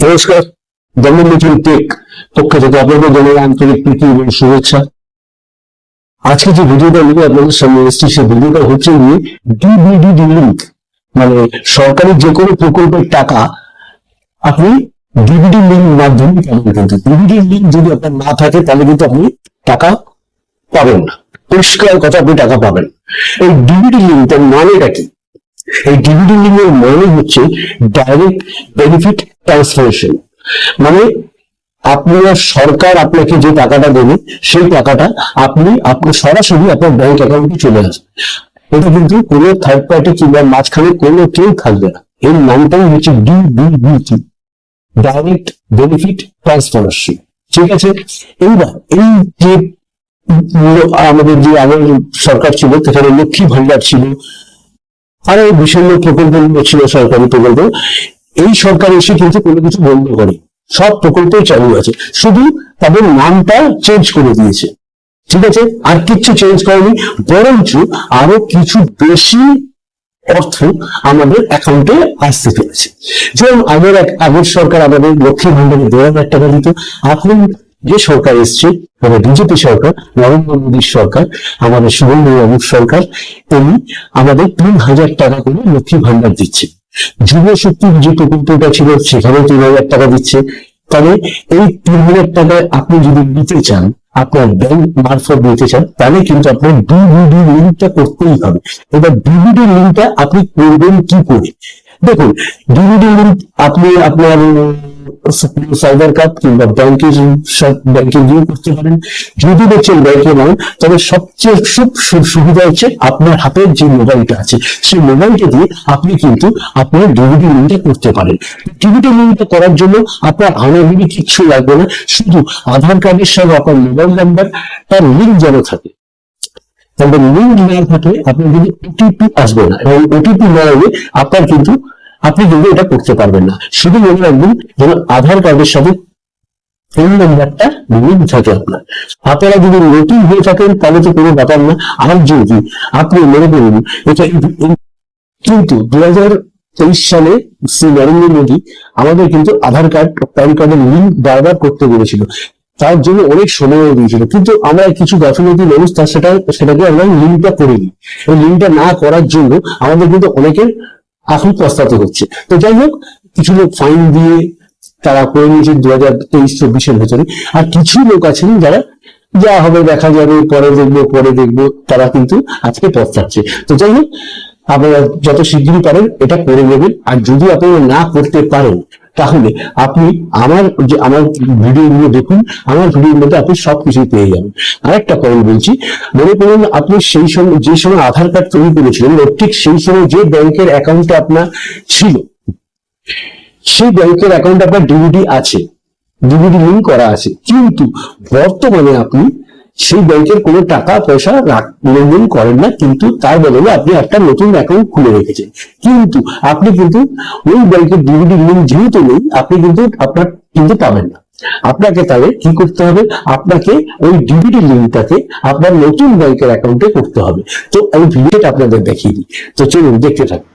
নমস্কার, জন্মদিন টেক পক্ষ থেকে আপনাদের জানাই আন্তরিক প্রীতি এবং শুভেচ্ছা। আজকে যে ভিডিওটা নিয়ে আপনাদের সামনে এসেছি সেই ভিডিওটা হচ্ছে গিয়ে ডিবিডি লিঙ্ক, মানে সরকারি যে কোনো প্রকল্পের টাকা আপনি ডিবিডি লিঙ্ক মাধ্যমে পাবেন। কিন্তু ডিবিডি লিঙ্ক যদি আপনার না থাকে তাহলে কিন্তু আপনি টাকা পাবেন না, পরিষ্কার কথা, আপনি টাকা পাবেন। এই ডিবিডি লিঙ্কটার মানেটা কি? এই ডিবিডি লিঙ্ক এর মানে হচ্ছে ডাইরেক্ট বেনিফিট ট্রান্সফারেশন। মানে আপনার সরকার আপনাকে যে টাকাটা দেবে সেই টাকাটা আপনার সরাসরি আপনার ব্যাংক অ্যাকাউন্টে চলে আসবে। এটা কিন্তু কোনো থার্ড পার্টি কিংবা মাঝখানে কোনো কেউ থাকবে না। এর নামটাই হচ্ছে ডিবিটি, ডাইরেক্ট বেনিফিট ট্রান্সফারেশন। ঠিক আছে, এইবার এই যে আমাদের যে আগের সরকার ছিল সেখানে লক্ষ্মী ভান্ডার ছিল, আরো বিভিন্ন প্রকল্প ছিল, সরকারি প্রকল্প। এই সরকার এসে কিন্তু কোনো কিছু বন্ধ করে, সব প্রকল্পই চালু আছে, শুধু তাদের নামটা চেঞ্জ করে দিয়েছে। ঠিক আছে, আর কিছু চেঞ্জ করেনি, বরঞ্চ আরো কিছু বেশি অর্থ আমাদের অ্যাকাউন্টে আসতে পেরেছে। যেমন আগের সরকার আমাদের লক্ষ্মী ভান্ডারে 2,000 টাকা দিত। এখন যে সরকার এসছে, মানে বিজেপি সরকার, নরেন্দ্র মোদীর সরকার, আমাদের সুরেন্দ্রবাবুর সরকার, তিনি আমাদের 3,000 টাকা করে লক্ষ্মী ভান্ডার দিচ্ছে। যুব শক্তির যে প্রকল্পটা ছিল সেখানে 3,000 টাকা দিচ্ছে। তবে এই 3,000 টাকায় আপনি যদি নিতে চান, আপনার ব্যাংক মারফত নিতে চান, তাহলে কিন্তু আপনার ডিবিডি লিঙ্কটা করতেই হবে। এবার ডিবিডি লিঙ্কটা আপনি করবেন কি করে? দেখুন, ডিবিডি লিঙ্ক আপনি আপনার সাইবার কার্ড কিংবা ব্যাংকে গিয়ে করতে পারেন। যদি দেখছেন ব্যাংকে নয়, তবে সবচেয়ে সুবিধা হচ্ছে আপনার হাতের যে মোবাইলটা আছে সেই মোবাইলটা দিয়ে আপনি কিন্তু আপনার ডিবিডি লিঙ্কটা করতে পারেন। ডিবিডি লিঙ্কটা করার জন্য আপনার আনাগিরি কিচ্ছু লাগবে না, শুধু আধার কার্ডের সঙ্গে আপনার মোবাইল নাম্বার তার লিঙ্ক যেন থাকে। তাহলে লিঙ্ক না থাকলে আপনার কিন্তু ওটিপি আসবে না, এবং ওটিপি না এলে আপনি কিন্তু এটা করতে পারবেন না। শুধু মনে রাখবেন যেন আধার কার্ডের সাথে ফোন নাম্বারটা লিঙ্ক থাকে আপনার। আপনারা যদি নতুন হয়ে থাকেন তাহলে তো কোনো ব্যাপার না, আর যদি আপনি মনে করুন এটা কিন্তু 2023 সালে শ্রী নরেন্দ্র মোদী আমাদের কিন্তু আধার কার্ড প্যান কার্ডের লিঙ্ক বারবার করতে বলেছিল, তার জন্য অনেক সময় দিয়েছিল, কিন্তু আমরা কিছু গাফিলতি মানুষ সেটাকে আমরা লিঙ্কটা করিনি। এই লিঙ্কটা না করার জন্য আমাদের কিন্তু অনেকের এখন পস্তাতে হচ্ছে। তো যাই হোক, কিছু লোক ফাইন দিয়ে তারা করে নিয়েছে 2023-24-এর ভেতরে, আর কিছু লোক আছেন যারা যা হবে দেখা যাবে, পরে দেখবো, তারা কিন্তু আজকে পস্তাচ্ছে। তো যাই হোক, আপনারা যত শীঘ্রই পারেন এটা করে নেবেন। আর যদি আপনারা না করতে পারেন তাহলে আপনি আমার ভিডিওগুলো দেখুন, আমার ভিডিওর মধ্যে আপনি সবকিছুই পেয়ে যাবেন। আরেকটা পয়েন্ট বলছি, মনে করুন আপনি যে সময় আধার কার্ড তৈরি করেছিলেন, ঠিক সেই সময় যে ব্যাংকের অ্যাকাউন্টে আপনার ছিল সেই ব্যাংকের অ্যাকাউন্টে আপনার ডিবিডি আছে, ডিবিডি লিঙ্ক করা আছে, কিন্তু বর্তমানে আপনি সেই ব্যাংকের কোনো টাকা পয়সা লেনদেন করেন না, কিন্তু তার বদলে আপনি একটা নতুন অ্যাকাউন্ট খুলে রেখেছেন। কিন্তু আপনি কিন্তু ওই ব্যাংকের ডিবিডি লিঙ্ক যেহেতু নেই, আপনি কিন্তু পাবেন না। আপনাকে তাহলে কি করতে হবে? আপনাকে ওই ডিবিডি লিঙ্কটাকে আপনার নতুন ব্যাংকের অ্যাকাউন্টে করতে হবে। তো আমি ভিডিওটা আপনাদের দেখিয়ে দিই, তো চলুন দেখতে থাকুন।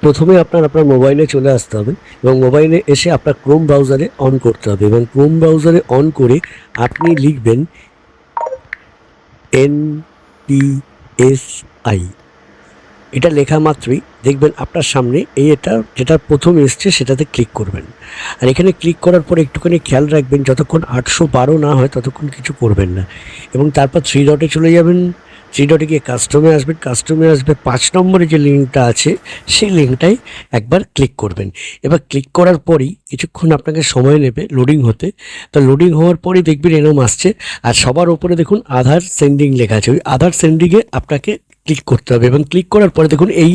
প্রথমে আপনার মোবাইলে চলে আসতে হবে, এবং মোবাইলে এসে আপনার ক্রোম ব্রাউজারে অন করতে হবে, এবং ক্রোম ব্রাউজারে অন করে আপনি লিখবেন NPSI। এটা লেখা মাত্রই দেখবেন আপনার সামনে যেটা প্রথম এসছে সেটাতে ক্লিক করবেন। আর এখানে ক্লিক করার পর একটুখানি খেয়াল রাখবেন, যতক্ষণ 812 না হয় ততক্ষণ কিছু করবেন না, এবং তারপর 3 ডটে চলে যাবেন। 3 ডটে গিয়ে কাস্টমে আসবেন। 5 নম্বরে যে লিঙ্কটা আছে সেই লিঙ্কটাই একবার ক্লিক করবেন। এবার ক্লিক করার পরই কিছুক্ষণ আপনাকে সময় নেবে লোডিং হতে। তো লোডিং হওয়ার পরই দেখবেন এরকম আসছে, আর সবার উপরে দেখুন আধার সেন্ডিং লেখা আছে। ওই আধার সেন্ডিংয়ে আপনাকে ক্লিক করতে হবে, এবং ক্লিক করার পরে দেখুন এই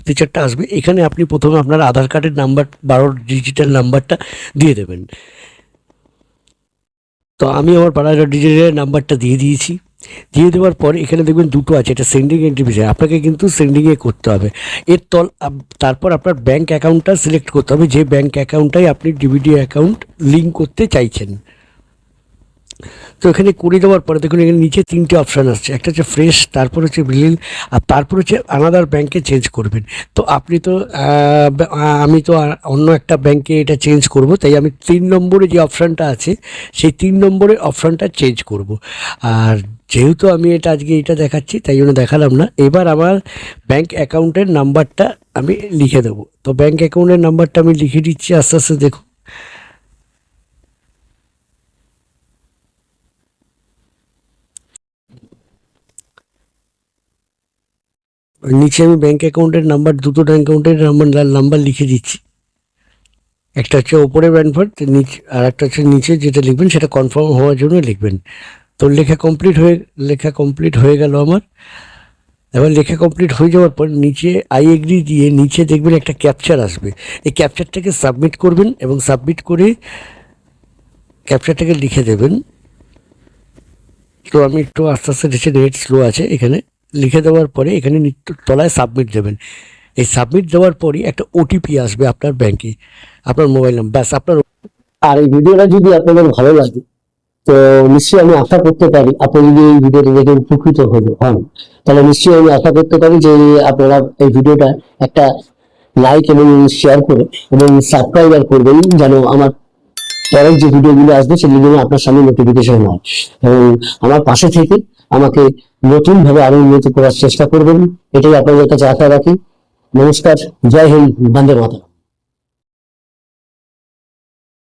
ফিচারটা আসবে। এখানে আপনি প্রথমে আপনার আধার কার্ডের নাম্বার 12 ডিজিটাল নাম্বারটা দিয়ে দেবেন। তো আমি আমার 12 ডিজিটের নাম্বারটা দিয়ে দিয়েছি। দিয়ে দেওয়ার পর এখানে দেখবেন দুটো আছে, এটা সেন্ডিং এন্ট্রি, আপনাকে কিন্তু সেন্ডিংয়ে করতে হবে। তারপর আপনার ব্যাঙ্ক অ্যাকাউন্টটা সিলেক্ট করতে হবে, যে ব্যাঙ্ক অ্যাকাউন্টটাই আপনি ডিবিডি অ্যাকাউন্ট লিঙ্ক করতে চাইছেন। তো এখানে করে দেওয়ার পরে দেখুন এখানে নিচে 3টে অপশান আসছে, একটা হচ্ছে ফ্রেশ, তারপর হচ্ছে বিলিং, আর তারপর হচ্ছে আনাদার ব্যাংকে চেঞ্জ করবেন। তো আপনি তো আমি তো অন্য একটা ব্যাংকে এটা চেঞ্জ করব, তাই আমি 3 নম্বরে যে অপশানটা আছে সেই 3 নম্বরের অপশানটা চেঞ্জ করব। আর যেহেতু আমি আজকে এটা দেখাচ্ছি তাই জন্য দেখালাম না। এবার আমার ব্যাংক অ্যাকাউন্টের নাম্বারটা আমি লিখে দেবো। তো ব্যাংক অ্যাকাউন্টের নাম্বারটা আমি লিখে দিচ্ছি আস্তে আস্তে। দেখুন নিচে আমি ব্যাংক অ্যাকাউন্টের নাম্বার, দুটো ব্যাংক অ্যাকাউন্টের নাম্বার লিখে দিচ্ছি। একটা হচ্ছে ওপরে ব্যানফার, নিচে আর একটা হচ্ছে নিচে যেটা লিখবেন সেটা কনফার্ম হওয়ার জন্য লিখবেন। তো লেখা কমপ্লিট হয়ে গেল আমার। এবার লেখা কমপ্লিট হয়ে যাওয়ার পর নিচে আই এগ্রি দিয়ে নিচে দেখবেন একটা ক্যাপচার আসবে। এই ক্যাপচারটাকে সাবমিট করবেন এবং সাবমিট করে ক্যাপচারটাকে লিখে দেবেন। তো আমি একটু আস্তে আস্তে নিচে নেট স্লো আছে, এখানে লিখে দেওয়ার পরে এখানে তলায় সাবমিট দেবেন। এই সাবমিট দেওয়ার পরই একটা ওটিপি আসবে আপনার ব্যাংকে, আপনার মোবাইল নাম্বার, ব্যাস আপনার। আর এই ভিডিওটা যদি আপনাদের ভালো লাগে তো নিশ্চয়ই আমি আশা করতে পারি আপনি যদি এই ভিডিওটা দেখে উপকৃত হন, তাহলে নিশ্চয়ই আমি আশা করতে পারি যে আপনারা এই ভিডিওটা একটা লাইক এবং শেয়ার করে এবং সাবস্ক্রাইবার করবেন, যেন আমার পরের যে ভিডিওগুলো আসবে সেগুলো যেন আপনার সামনে নোটিফিকেশন হয়, এবং আমার পাশে থেকে আমাকে নতুন ভাবে আরো উন্নত করার চেষ্টা করবেন, এটাই আপনাদের কাছে আশা রাখি। নমস্কার, জয় হিন্দ, বন্দে মাতরম।